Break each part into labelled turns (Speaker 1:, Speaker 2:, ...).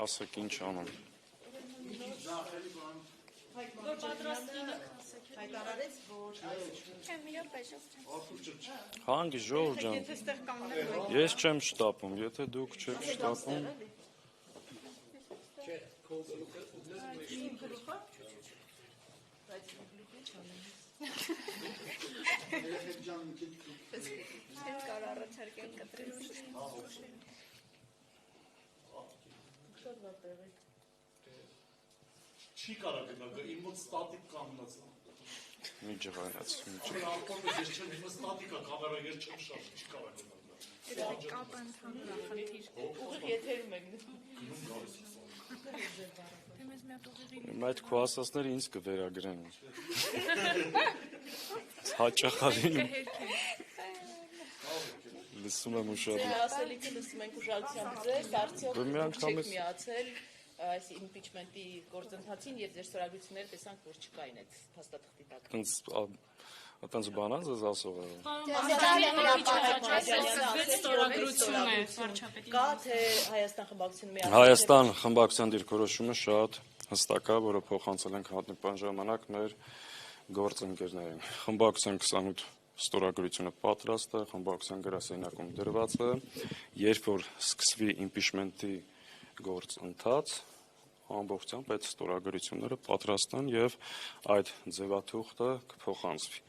Speaker 1: ասեք ինչ անեմ։ Հանգի ժողովուրդ ջան, ես չեմ շտապում, եթե դուք չեք շտապում։
Speaker 2: Չի կարող գնալ, իմ մոտ ստատիկ կանգնած։
Speaker 1: Մի ջղայնաց, մի ջղայնաց։
Speaker 2: Ես չեմ իմ ստատիկա կամերա, ես չեմ շարժ, չի կարող գնալ։
Speaker 3: Կապ ընդհանուր խնդիր։
Speaker 4: Ուղիղ եթերում եք։
Speaker 1: Այդ քո ասածները ինձ կվերագրեն։ Հաճախալին լսում եմ ուշադրություն։
Speaker 4: Ասելիքը լսում ենք ուշադրությամբ ձեզ, արդյոք չեք միացել այս իմպիչմենտի գործընթացին եւ ձեր ստորագրությունները տեսանք, որ չկային այդ փաստաթղթի տակ։
Speaker 1: Այդպես բանա ձեզ ասող է։
Speaker 4: Կա թե Հայաստան խմբակցությունը միացել։
Speaker 1: Հայաստան խմբակցության դիրքորոշումը շատ հստակ է, որը փոխանցել ենք հատնական ժամանակ մեր գործընկերներին։ Խմբակցության 28 ստորագրությունը պատրաստ է, խմբակցության գրասենյակում դրված է, երբ որ սկսվի իմպիչմենտի գործընթաց, ամբողջությամբ այդ ստորագրությունները պատրաստ են եւ այդ ձևաթուղթը կփոխանցվի։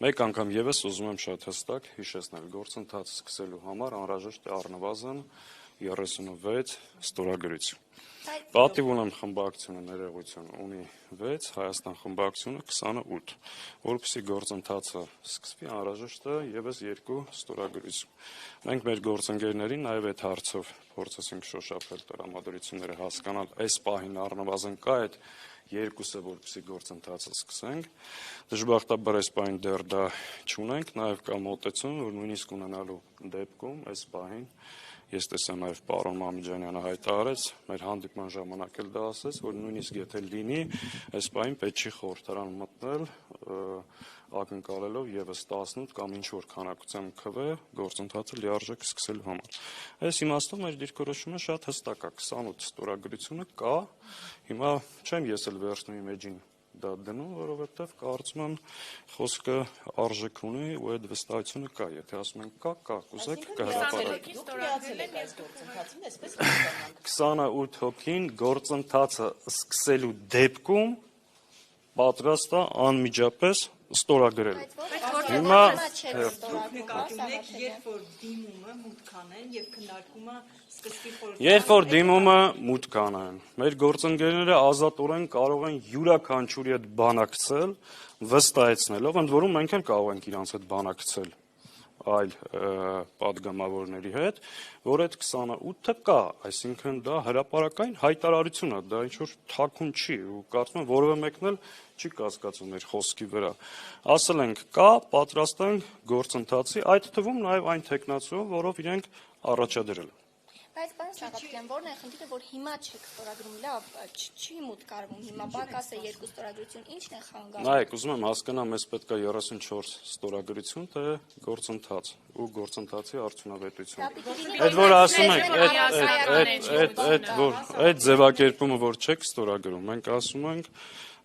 Speaker 1: Մեկ անգամ եւս ուզում եմ շատ հստակ հիշեցնել, գործընթացը սկսելու համար անհրաժեշտ է առնվազն 36 ստորագրություն։ Պատիվ ունեմ խմբակցությունը ներողություն ունի 6, Հայաստան խմբակցությունը 28, որպեսզի գործընթացը սկսվի անհրաժեշտ է եւս 2 ստորագրություն։ Մենք մեր գործընկերներին նաեւ այդ հարցով փորձեցինք շոշափել տրամադրությունները հասկանալ, այս պահին առնվազն կա այդ երկուսը, որպեսզի գործընթացը սկսենք։ Դժբախտաբար այս պահին դեռ դա չունենք, նաեւ կա մոտեցում, որ նույնիսկ ունենալու դեպքում այս պահին ես տեսա նաև պարոն Մամիջանյանը հայտարարեց, մեր հանդիպման ժամանակ էլ դա ասեց, որ նույնիսկ եթե լինի, այս պահին պետք չի խորհրդարան մտնել, ակնկալելով եւս 18 կամ ինչ որ քանակությամբ քվ գործընթացը լիարժեք սկսելու համար։ Այս իմաստով մեր դիրքորոշումը շատ հստակ է, 28 ստորագրությունը կա, հիմա չեմ ես էլ վերցնում իմ էջին դա դնում, որովհետև կարծում եմ խոսքը արժեք ունի ու այդ վստահությունը կա, եթե ասում են կա, կուզեք կհրապարակենք։ 28 հոգին գործընթացը սկսելու դեպքում պատրաստ է անմիջապես ստորագրել։ Հիմա երբ որ դիմումը մուտք անեն, մեր գործընկերները ազատորեն կարող են յուրաքանչյուրի հետ բանակցել, վստահեցնելով, ընդ որում մենք էլ կարող ենք իրանց հետ բանակցել այլ պատգամավորների հետ, որ այդ 28-ը կա, այսինքն դա հրապարակային հայտարարություն է, դա ինչ-որ թաքուն չի, ու կարծում եմ որևէ մեկն էլ չի կասկածում մեր խոսքի վրա։ Ասել ենք կա, պատրաստ ենք գործընթացի, այդ թվում նաև այն տեխնացիով, որով իրենք առաջադրել են։
Speaker 5: Բայց բան Սաղաթյան, որն է խնդիրը, որ հիմա չեք ստորագրում, լավ, չի մուտք արվում, հիմա պակաս է 2 ստորագրություն, ի՞նչն է խանգարում։
Speaker 1: Նայեք, ուզում եմ հասկանամ, մեզ պետք է 34 ստորագրություն, թե գործընթաց ու գործընթացի արդյունավետություն։ Այդ որ ասում ենք, այդ ձևակերպումը, որ չեք ստորագրում, մենք ասում ենք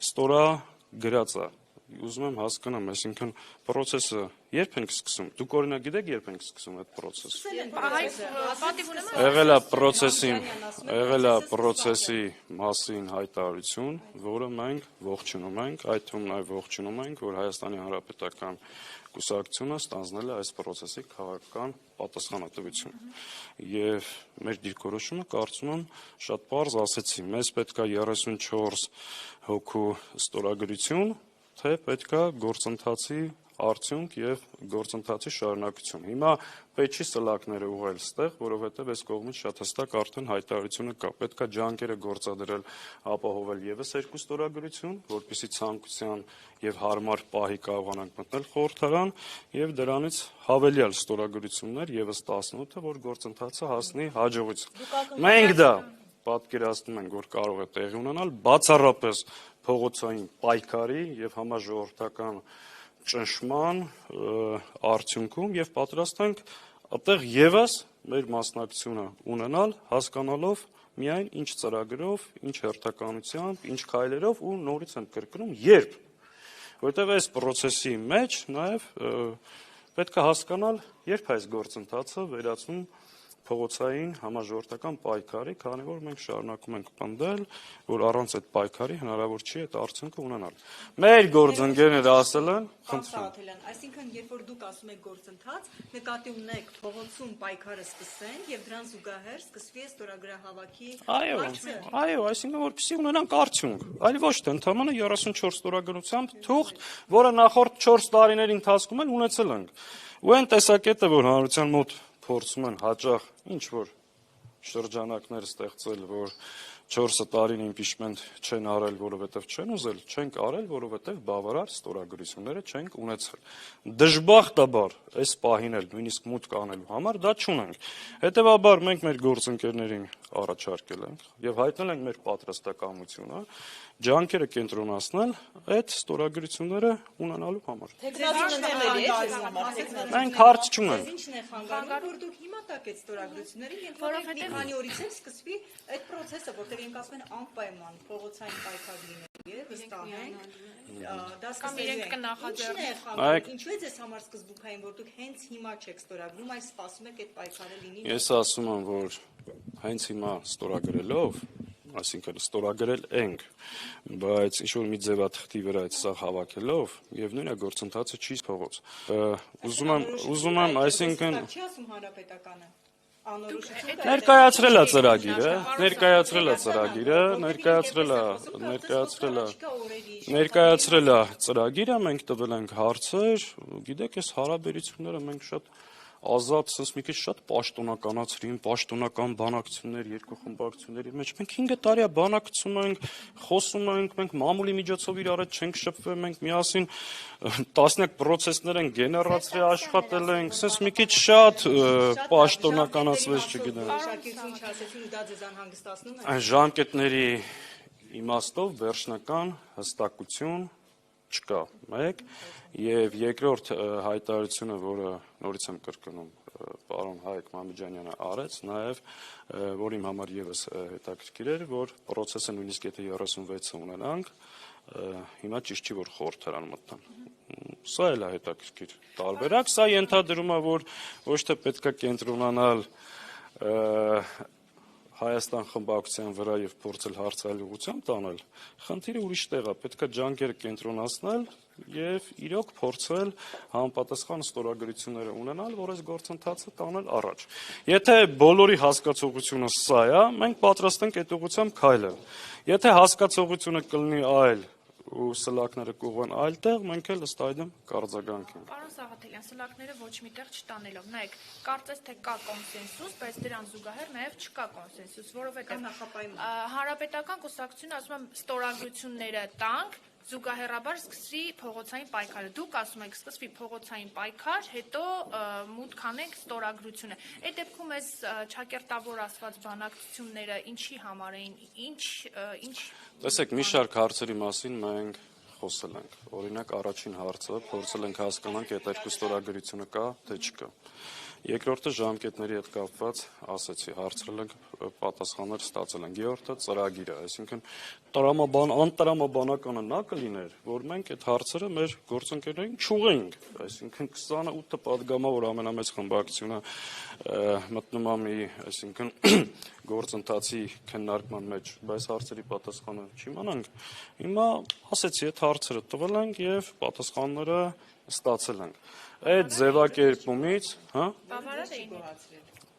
Speaker 1: ստորագրած է։ Ուզում եմ հասկանամ, այսինքն process-ը երբ ենք սկսում։ Դուք օրինակ գիտեք երբ ենք սկսում այդ process-ը։ Եղել է process-ի մասին հայտարարություն, որը մենք ողջունում ենք, այդ թվում նաև ողջունում ենք, որ Հայաստանի Հանրապետական կուսակցությունը ստանձնել է այս process-ի քաղաքական պատասխանատվություն։ Եվ մեր դիրքորոշումը կարծում եմ շատ պարզ ասեցի, մեզ պետք է 34 հոգու ստորագրություն, թե պետք է գործընթացի արդյունք եւ գործընթացի շարունակություն։ Հիմա պետք չի սլակները ուղղել ստեղ, որովհետեւ այս կողմից շատ հստակ արդեն հայտարարությունը կա։ Պետք է ջանքերը գործադրել, ապահովել եւս 2 ստորագրություն, որպեսզի ցանկության եւ հարմար պահի կարողանանք մտնել խորհրդարան եւ դրանից հավելյալ ստորագրություններ եւս 18-ը, որ գործընթացը հասնի հաջողության։ Մենք դա պատկերացնում ենք, որ կարող է տեղի ունենալ բացառապես փողոցային պայքարի եւ համաժողովրդական ճնշման արդյունքում եւ պատրաստ ենք այդտեղ եւս մեր մասնակցությունը ունենալ, հասկանալով միայն ինչ ծրագրով, ինչ հերթականությամբ, ինչ քայլերով ու նորից եմ կրկնում, երբ, որտեղ այս process-ի մեջ նաև պետք է հասկանալ, երբ այս գործընթացը վերածվում փողոցային համաժողովրդական պայքարի, քանի որ մենք շարունակում ենք պնդել, որ առանց այդ պայքարի հնարավոր չի այդ արդյունքը ունենալ։ Մեր գործընկերները ասել են,
Speaker 6: Սաղաթելյան, այսինքն երբ որ դուք ասում եք գործընթաց, նկատի ունեք փողոցում պայքարը սկսեն եւ դրան զուգահեռ սկսվի ստորագրահավաքի
Speaker 1: Այո, այսինքն որպեսզի ունենանք արդյունք, այլ ոչ թե ընդհանրապես 34 ստորագրությամբ թուղթ, որը նախորդ 4 տարիների ընթացքում էլ ունեցել ենք։ Ու այն տեսակետը, որ հանրության մոտ փորձում են հաճախ ինչ որ շրջանակներ ստեղծել, որ 4 տարին իմպիչմենտ չեն արել, որովհետև չեն ուզել, չենք արել, որովհետև բավարար ստորագրությունները չենք ունեցել։ Դժբախտաբար, այս պահին էլ նույնիսկ մուտք անելու համար դա չունենք։ Հետևաբար մենք մեր գործընկերներին առաջարկել ենք եւ հայտնել ենք մեր պատրաստակամությունը ջանքերը կենտրոնացնել այդ ստորագրությունները ունենալու համար։ Մենք հարց չունենք։
Speaker 6: Ինչն է խանգարում, որ դուք հիմա տակ այդ ստորագրություններին, երբ որ մի քանի օրից էլ սկսվի այդ process-ը, որտեղ իրենք ասում են անպայման փողոցային պայքար լինելու է, վստահ են։ Դա սկսելու է։ Ինչու է ձեզ համար սկզբունքային, որ դուք հենց հիմա չեք ստորագրում, այլ սպասում եք այդ պայքարը լինի։
Speaker 1: Ես ասում եմ, որ հենց հիմա ստորագրելով, այսինքն ստորագրել ենք, բայց ինչ-որ մի ձևաթղթի վրա այդ սա հավաքելով եւ նույնը գործընթացը չի փողոց։ Ուզում եմ, այսինքն
Speaker 6: չի ասում հանրապետականը։
Speaker 1: Ներկայացրել է ծրագիրը, մենք տվել ենք հարցեր, գիտեք, այս հարաբերությունները մենք շատ ազատ, ասես մի քիչ շատ պաշտոնականացրին, պաշտոնական բանակցություններ երկու խմբակցությունների մեջ։ Մենք 5 տարի բանակցում ենք, խոսում ենք, մենք մամուլի միջոցով իրար հետ չենք շփվել, մենք միասին տասնյակ process-ներ են գեներացրել, աշխատել ենք, ասես մի քիչ շատ պաշտոնականացվեց, չգիտեմ։
Speaker 6: Շակերտություն չասեցին ու դա ձեզ անհանգստացնում է։
Speaker 1: Այն ժամկետների իմաստով վերջնական հստակություն չկա, մեկ, եւ երկրորդ հայտարարությունը, որը նորից եմ կրկնում, պարոն Հայկ Մամիջանյանը արեց, նաեւ որ իմ համար եւս հետաքրքիր էր, որ process-ը նույնիսկ եթե 36-ը ունենանք, հիմա ճիշտ չի որ խորհրդարան մտնան։ Սա էլ է հետաքրքիր տարբերակ, սա ենթադրում է, որ ոչ թե պետքա կենտրոնանալ Հայաստան խմբակցության վրա եւ փորձել հարցալ ուղղությամբ տանել, խնդիրը ուրիշ տեղ է, պետքա ջանքերը կենտրոնացնել եւ իրոք փորձել համապատասխան ստորագրությունները ունենալ, որ այս գործընթացը տանել առաջ։ Եթե բոլորի հասկացողությունը սա է, մենք պատրաստ ենք այդ ուղղությամբ քայլել։ Եթե հասկացողությունը կլինի այլ ու սլակները կուղան այլ տեղ, մենք էլ ըստ այդմ կարձագանքենք։
Speaker 3: Պարոն Սաղաթելյան, սլակները ոչ մի տեղ չտանելով, նայեք, կարծես թե կա կոնսենսուս, բայց դրան զուգահեռ նաև չկա կոնսենսուս, որովհետև հանրապետական կուսակցությունը ասում եմ ստորագրությունները տանք, զուգահեռաբար սկսվի փողոցային պայքարը։ Դուք ասում եք սկսվի փողոցային պայքար, հետո մուտք անենք ստորագրությունը։ Այդ դեպքում այս ճակերտավոր ասված բանակցությունները ինչի համար էին, ինչ
Speaker 1: Տեսեք, մի շարք հարցերի մասին մենք խոսել ենք։ Օրինակ, առաջին հարցը փորձել ենք հասկանանք, այդ երկու ստորագրությունը կա, թե չկա։ Երկրորդը ժամկետների հետ կապված ասեցի, հարցրել ենք, պատասխաններ ստացել ենք։ Երրորդը ծրագիրը, այսինքն անտրամաբանականը նա կլիներ, որ մենք այդ հարցերը մեր գործընկերներին չուղենք, այսինքն 28 պատգամավոր ամենամեծ խմբակցությունը մտնում է մի, այսինքն գործընթացի քննարկման մեջ, բայց հարցերի պատասխանը չիմանանք։ Հիմա ասեցի, այդ հարցերը տվել ենք եւ պատասխանները ստացել ենք։ Այդ ձևակերպումից, հա?
Speaker 3: բավարար էին։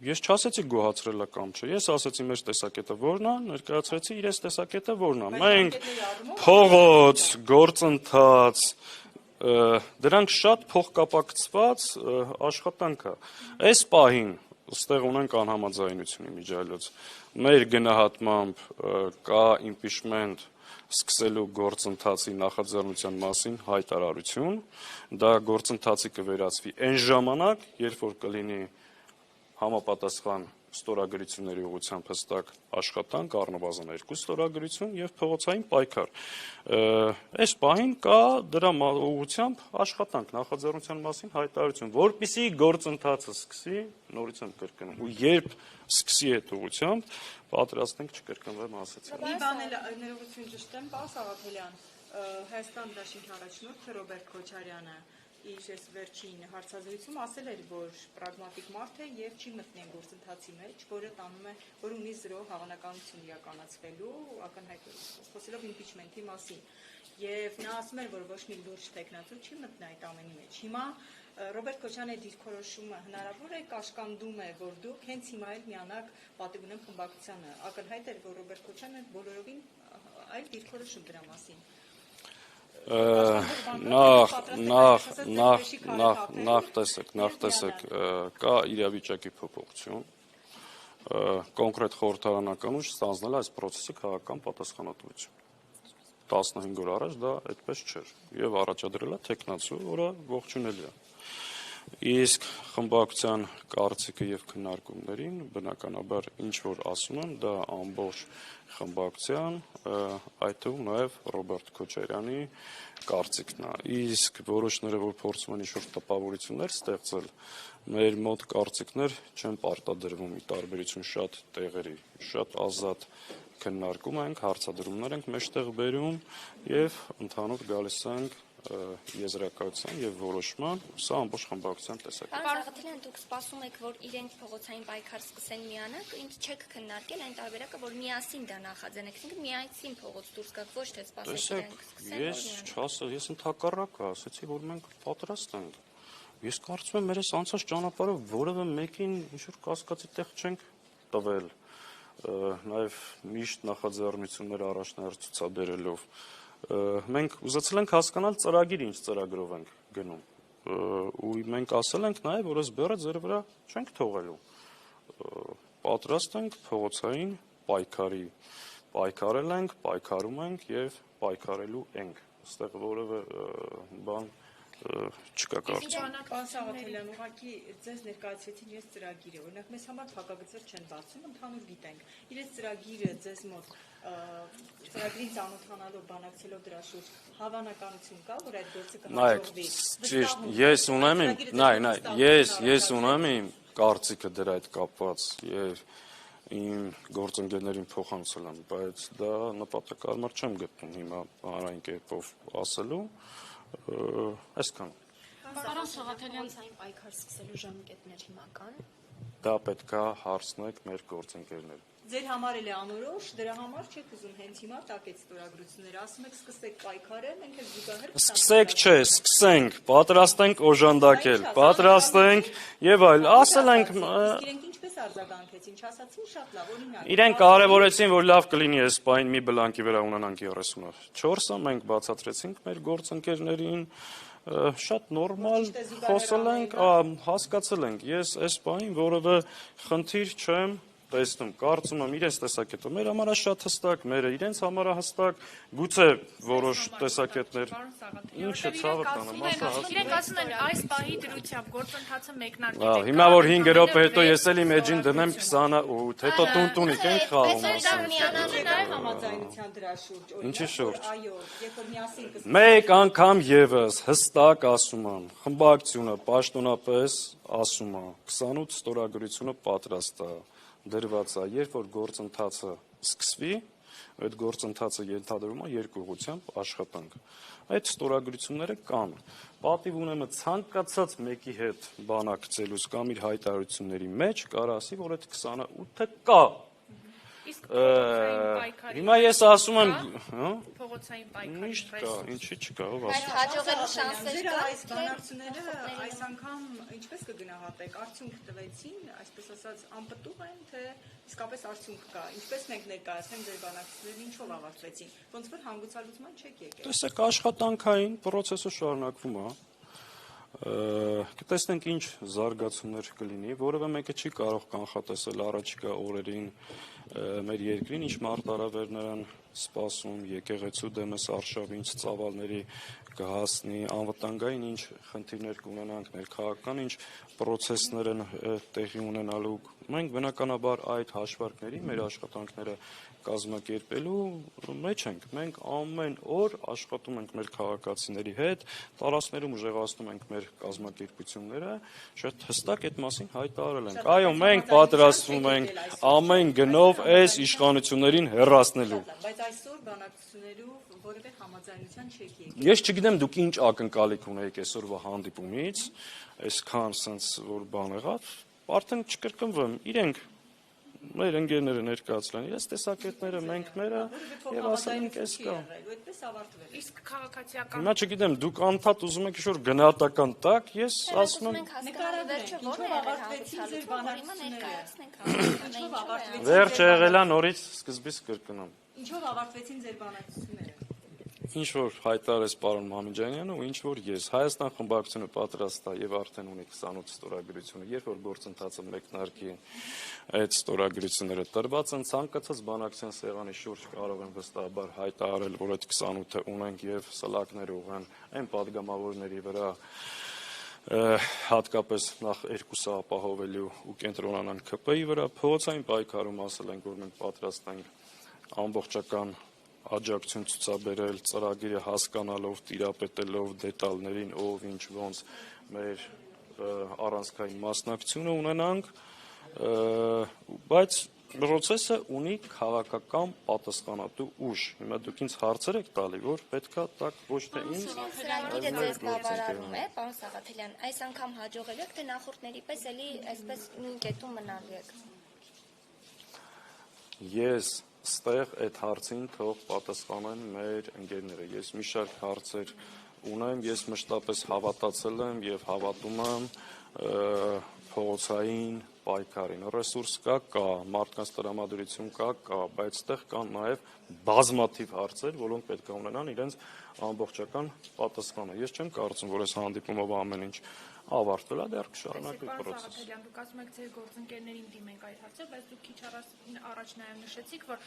Speaker 1: Ես չասեցի գոհացրելա կամ չէ, ես ասեցի մեր տեսակետը որն է, ներկայացրեցի իրենց տեսակետը որն է։ Մենք փողոց, գործընթաց, դրանք շատ փոխկապակցված աշխատանք է։ Այս պահին ստեղ ունենք անհամաձայնություն իմիջիայլոց։ Մեր գնահատմամբ կա impeachment սկսելու գործընթացի նախաձեռնության մասին հայտարարություն, դա գործընթացի կվերածվի այն ժամանակ, երբ որ կլինի համապատասխան ստորագրությունների ուղղությամբ հստակ աշխատանք, առնվազն 2 ստորագրություն եւ փողոցային պայքար։ Այս պահին կա դրա ուղղությամբ աշխատանք, նախաձեռնության մասին հայտարարություն, որպեսզի գործընթացը սկսի, նորից եմ կրկնում, ու երբ սկսի այդ ուղղությամբ, պատրաստ ենք չկրկնվեմ ասացի։
Speaker 6: Մի բան էլ ներողություն ճշտեմ, պարոն Սաղաթելյան, Հայաստան դաշինքի առաջնորդը Ռոբերտ Քոչարյանը իր այս վերջին հարցազրույցում ասել էր, որ պրագմատիկ մարդ է եւ չի մտնի գործընթացի մեջ, որը տանում է, որ ունի 0 հավանականություն իրականացվելու, ակնհայտ խոսելով իմպիչմենտի մասին։ Եվ նա ասում էր, որ ոչ մի լուրջ տեխնացու չի մտնի այդ ամենի մեջ։ Հիմա Ռոբերտ Քոչարյանի դիրքորոշումը հնարավոր է կաշկանդում է, որ դուք հենց հիմա էլ միանաք պատիվ ունեմ խմբակցությանը։ Ակնհայտ էր, որ Ռոբերտ Քոչարյանը բոլորովին այլ դիրքորոշում դրա մասին։
Speaker 1: Նախ տեսեք, կա իրավիճակի փոփոխություն, կոնկրետ խորհրդարանական ուժ ստանձնել այս process-ի քաղաքական պատասխանատվություն։ 15 օր առաջ դա այդպես չէր եւ առաջադրել է տեխնացու, որը ողջունելի է։ Իսկ խմբակցության կարծիքը եւ քննարկումներին բնականաբար ինչ որ ասում եմ, դա ամբողջ խմբակցության, այդ թվում նաեւ Ռոբերտ Քոչարյանի կարծիքն է։ Իսկ որոշները, որ փորձում են ինչ-որ տպավորություններ ստեղծել, մեր մոտ կարծիքներ չեն պարտադրվում՝ ի տարբերություն շատ տեղերի, շատ ազատ քննարկում ենք, հարցադրումներ ենք մեջտեղ բերում եւ ընդհանուր գալիս ենք եզրակացության եւ որոշման, սա ամբողջ խմբակցության տեսակ։
Speaker 5: Պարոն Սաղաթելյան, դուք սպասում եք, որ իրենք փողոցային պայքար սկսեն միանալ, ինչ չեք քննարկել այն տարբերակը, որ միասին դա նախաձեռնեք, այսինքն միասին փողոց դուրս գաք, ոչ թե սպասեք իրենք սկսեն։
Speaker 1: Ես ընդհակառակը ասացի, որ մենք պատրաստ ենք։ Ես կարծում եմ, մեր այս անցած ճանապարհով որևէ մեկին ինչ-որ կասկածի տեղ չենք տվել, նաեւ միշտ նախաձեռնություններ առաջնահերթ ցուցաբերելով։ Մենք ուզեցել ենք հասկանալ ծրագիրը ինչ ծրագրով ենք գնում ու մենք ասել ենք նաև որ այս բեռը ձեր վրա չենք թողելու պատրաստ ենք փողոցային պայքարի պայքարել ենք պայքարում ենք եւ պայքարելու ենք այստեղ որևէ բան չկա կարծում
Speaker 6: Պարոն Սաղաթելյան, ուղղակի ձեզ ներկայացրեցին ես ծրագիրը, օրինակ մեզ համար փակագծեր չեն բացում, ընդհանուր գիտենք։ Իրենց ծրագիրը ձեզ մոտ ծրագրին ծանոթանալով, բանակցելով դրա շուրջ հավանականություն կա, որ այդ գործը կհաջողվի։
Speaker 1: Ճիշտ, ես ունեմ իմ կարծիքը դրա հետ կապված եւ իմ գործընկերներին փոխանցել եմ, բայց դա նպատակարար չեմ գտնում հիմա հանրային կերպով ասելու այսքան։
Speaker 7: Պարոն Սաղաթելյան, պայքար սկսելու ժամկետներ հիմա կան։
Speaker 1: Դա պետք է հարցնեք մեր գործընկերներին։
Speaker 6: Ձեր համար էլ է անորոշ, դրա համար չեք ուզում հենց հիմա տակ այդ ստորագրությունները, ասում եք սկսեք պայքարը, մենք էլ զուգահեռ
Speaker 1: Սկսեք չէ, սկսենք, պատրաստ ենք օժանդակել, պատրաստ ենք եւ այլ, ասել ենք
Speaker 6: իրենք ինչպես արձագանքեցին, չասացին շատ լավ, օրինակ։
Speaker 1: Իրենք կարևորեցին, որ լավ կլինի այս պայն մի բլանկի վրա ունենանք 34-ը, մենք բացատրեցինք մեր գործընկերներին, շատ նորմալ խոսել ենք, հասկացել ենք, ես այս պայն որևէ խնդիր չեմ տեսնում, կարծում եմ իրենց տեսակետը մեր համար է շատ հստակ, մերը իրենց համար է հստակ, գուցե որոշ տեսակետներ ինչը ցավը կանեմ,
Speaker 3: իրենք ասում են այս պահի դրությամբ գործընթացը մեկնարկել է։
Speaker 1: Հիմա որ 5 րոպե հետո ես էլի մեջին դնեմ 28, հետո տուն-տունիկ ենք խաղում ասեմ։
Speaker 6: Համաձայնության դրա շուրջ,
Speaker 1: Ինչի շուրջ։
Speaker 6: Այո, երբ որ միասին կսկսենք։
Speaker 1: Մեկ անգամ եւս հստակ ասում եմ, խմբակցությունը պաշտոնապես ասում է, 28 ստորագրությունը պատրաստ է, դրված է, երբ որ գործընթացը սկսվի, այդ գործընթացը ենթադրում է երկու ուղղությամբ աշխատանք։ Այդ ստորագրությունները կան։ Պատիվ ունեմը ցանկացած մեկի հետ բանակցելուց կամ իր հայտարարությունների մեջ կարող ասի, որ այդ 28-ը կա։
Speaker 3: Իսկ փողոցային պայքարի
Speaker 1: Հիմա ես ասում եմ,
Speaker 3: փողոցային պայքարի
Speaker 1: միշտ կա, ինչի չկա, ով
Speaker 5: Բայց
Speaker 1: ասում։
Speaker 5: հաջողելու շանսեր
Speaker 6: Ձեր
Speaker 5: կա։
Speaker 6: այս բանակցությունները այս անգամ ինչպես կգնահատեք, արդյունք տվեցին, այսպես ասած, անպտուղ են, թե իսկապես արդյունք կա։ Ինչպես մենք ներկայացնենք ձեր բանակցությունները, ինչով ավարտվեցին։ Ոնց որ հանգուցալուծման չեք եկել։
Speaker 1: Տեսեք, աշխատանքային process-ը շարունակվում է։ Կտեսնենք ինչ զարգացումներ կլինի, որևէ մեկը չի կարող կանխատեսել առաջիկա օրերին մեր երկրին, ինչ մարտահրավերներ են սպասում, եկեղեցու դեմս արշավինչ ծավալների կհասնի, անվտանգային ինչ խնդիրներ կունենանք, ներքաղաքական ինչ պրոցեսներ են տեղի ունենալու։ Մենք բնականաբար այդ հաշվարկների մեր աշխատանքները կազմակերպելու մեջ ենք։ Մենք ամեն օր աշխատում ենք մեր քաղաքացիների հետ, տարածքներում ուժեղացնում ենք մեր կազմակերպությունները, շատ հստակ այդ մասին հայտարարել ենք։ Այո, մենք պատրաստվում ենք ամեն գնով այս իշխանություններին հեռացնելու։
Speaker 6: Բայց այսօր բանակցություններով որևէ համաձայնության չեք եկել։
Speaker 1: Ես չգիտեմ դուք ինչ ակնկալիք ունեիք այսօրվա հանդիպումից, այսքան sense որ բան եղավ, արդեն չկրկնվեմ, իրենք մեր ընկերները ներկայացրել են իրենց տեսակետները, մենք մերը եւ ասել ենք էս կա։
Speaker 6: Այդպես ավարտվել է։
Speaker 3: Իսկ քաղաքացիական
Speaker 1: Հիմա չգիտեմ, դուք անդադ ուզում եք ինչ-որ գնահատական տակ, ես ասում եմ վերջ եղել է նորից սկզբից կրկնամ։
Speaker 6: Ինչով ավարտվեցին ձեր բանակցությունները։
Speaker 1: Ինչ որ հայտարարեց պարոն Մամիջանյանը ու ինչ որ ես Հայաստան խմբակցությունը պատրաստ է եւ արդեն ունի 28 ստորագրությունը, երբ որ գործընթացը մեկնարկի այդ ստորագրությունները տրված են, ցանկացած բանակցության սեղանի շուրջ կարող են վստահաբար հայտարարել, որ այդ 28-ը ունենք եւ սլակներ ուղղեն այն падգամավորների վրա, հատկապես նախ երկուսը ապահովելու ու կենտրոնանան ԿՊ-ի վրա, փողոցային պայքարում ասել ենք, որ մենք պատրաստ ենք ամբողջական աջակցություն ցուցաբերել, ծրագիրը հասկանալով, տիրապետելով դետալներին, ով ինչ ոնց մեր առանցքային մասնակցությունը ունենանք, բայց պրոցեսը ունի քաղաքական պատասխանատու ուժ։ Հիմա դուք ինձ հարցեր եք տալի, որ պետքա տակ ոչ թե ինձ,
Speaker 5: Սրանգիրը ձեզ բավարարում է, պարոն Սաղաթելյան, այս անգամ հաջողել եք, թե նախորդների պես էլի այսպես նույն կետում մնալու եք։
Speaker 1: Ես ստեղ այդ հարցին թող պատասխանեն մեր ընկերները։ Ես մի շարք հարցեր ունեմ, ես մշտապես հավատացել եմ եւ հավատում եմ փողոցային պայքարին։ Ռեսուրս կա, մարդկանց տրամադրություն կա, բայց այդտեղ կան նաեւ բազմաթիվ հարցեր, որոնք պետք է ունենան իրենց ամբողջական պատասխանը։ Ես չեմ կարծում, որ այս հանդիպումով ամեն ինչ ավարտվել է, դեռ կշարունակվի process-ը։
Speaker 3: Դուք ասում եք ձեր գործընկերներին դիմենք այդ հարցը, բայց դուք քիչ առաջ նաև նշեցիք, որ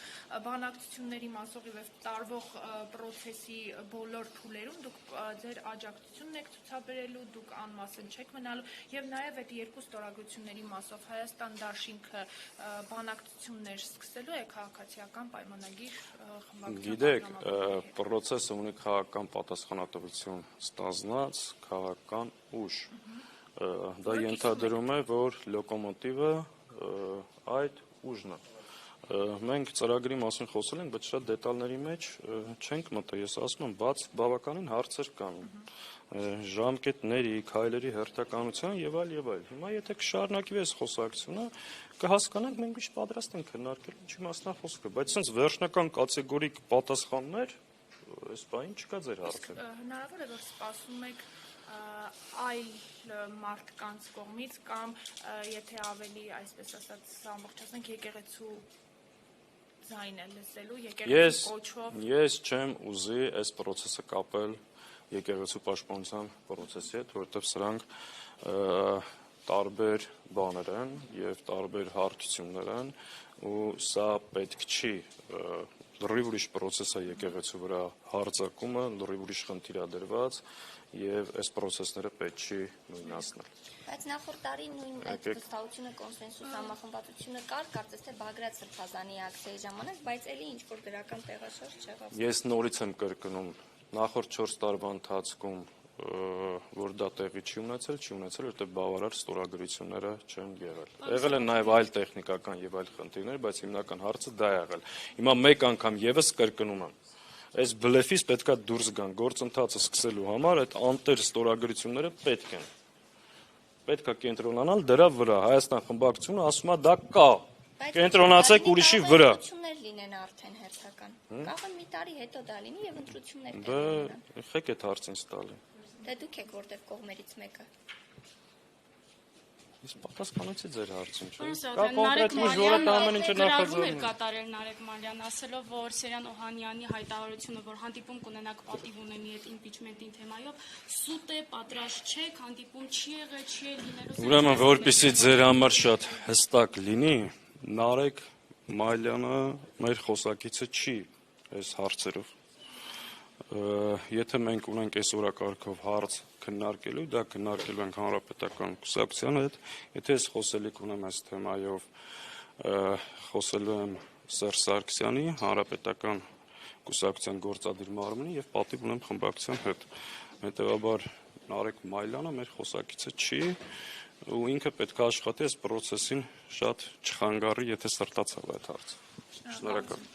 Speaker 3: բանակցությունների մասով եւ տարվող process-ի բոլոր փուլերում դուք ձեր աջակցությունն եք ցուցաբերելու, դուք անմասն չեք մնալու եւ նաև այդ երկու ստորագրությունների մասով Հայաստան դաշինքը բանակցություններ սկսելու է քաղաքացիական պայմանագիր խմբակցության։
Speaker 1: Գիտեք, process-ը ունի քաղաքական պատասխանատվություն ստանձնած քաղաքական ուժ։ Դա ենթադրում է, որ լոկոմոտիվը այդ ուժն է։ Մենք ծրագրի մասին խոսել ենք, բայց շատ դետալների մեջ չենք մտել։ Ես ասում եմ, բավականին հարցեր կան։ Ժամկետների, քայլերի հերթականության եւ այլ եւ այլ։ Հիմա եթե կշարունակվի այս խոսակցությունը, կհասկանանք մենք ինչ պատրաստ ենք քննարկել, ինչի մասնա խոսքը, բայց sense վերջնական կատեգորիկ պատասխաններ այս բանին չկա ձեր հարցը։
Speaker 3: Հնարավոր է որ սպասում եք այլ մարդկանց կողմից կամ եթե ավելի այսպես ասած ամբողջացնենք եկեղեցու ձայնը լսելու եկեղեցու կոչով։
Speaker 1: Ես չեմ ուզի այս process-ը կապել եկեղեցու պաշտպանության process-ի հետ, որովհետև սրանք տարբեր բաներ են եւ տարբեր հարթություններ են ու սա պետք չի լրիվ ուրիշ process է եկեղեցու վրա հարձակումը, լրիվ ուրիշ խնդիր է դրված եւ այս process-ները պետք չի նույնացնել։
Speaker 5: Բայց նախորդ տարի նույն այդ վստահությունը, կոնսենսուս համախմբվածությունը կար, կարծես թե Բագրատ Սրբազանի ակցիայի ժամանակ, բայց էլի ինչ որ դրական տեղաշարժ չեղավ։
Speaker 1: Ես նորից եմ կրկնում, նախորդ 4 տարվա ընթացքում որ դա տեղի չի ունեցել, որտեղ բավարար ստորագրությունները չեն եղել։ Եղել են նաև այլ տեխնիկական եւ այլ խնդիրներ, բայց հիմնական հարցը դա է եղել։ Հիմա մեկ անգամ եւս կրկնում եմ։ Այս բլեֆից պետքա դուրս գան, գործընթացը սկսելու համար այդ անտեր ստորագրությունները պետք են։ Պետքա կենտրոնանալ դրա վրա։ Հայաստան խմբակցությունը ասում է դա կա։ Կենտրոնացեք ուրիշի վրա։
Speaker 5: Ընտրություններ լինեն արդեն հերթական։ Կարող է մի տարի հետո դա լինի եւ ընտրություններ
Speaker 1: Դա ეხեք այդ հարցին ստալի։
Speaker 5: Դե դուք եք որտեվ կողմերից մեկը։
Speaker 1: Իսկ պատասխանեցի ձեր հարցին, չէ՞։
Speaker 7: Կա կոնկրետ ուժ, որը ամեն ինչը նախաձեռնում է կատարել Նարեկ Մարյան, ասելով, որ Սերյան Օհանյանի հայտարարությունը, որ հանդիպում կունենաք պատիվ ունենի այդ իմպիչմենտի թեմայով, սուտ է, պատրաստ չեք, հանդիպում չի եղել, չի լինելու։
Speaker 1: Ուրեմն, որպեսզի ձեր համար շատ հստակ լինի, Նարեկ Մայլյանը մեր խոսակիցը չի այս հարցերով։ Եթե մենք ունենք այս օրակարգով հարց քննարկելու, դա քննարկելու ենք հանրապետական կուսակցության հետ, եթե ես խոսելիք ունեմ այս թեմայով, խոսելու եմ Սերժ Սարգսյանի, հանրապետական կուսակցության գործադիր մարմնի եւ պատիվ ունեմ խմբակցության հետ։ Հետեւաբար Նարեկ Մայլյանը մեր խոսակիցը չի ու ինքը պետք է աշխատի այս process-ին շատ չխանգարի, եթե սրտացավ այդ հարցը։ Շնորհակալ։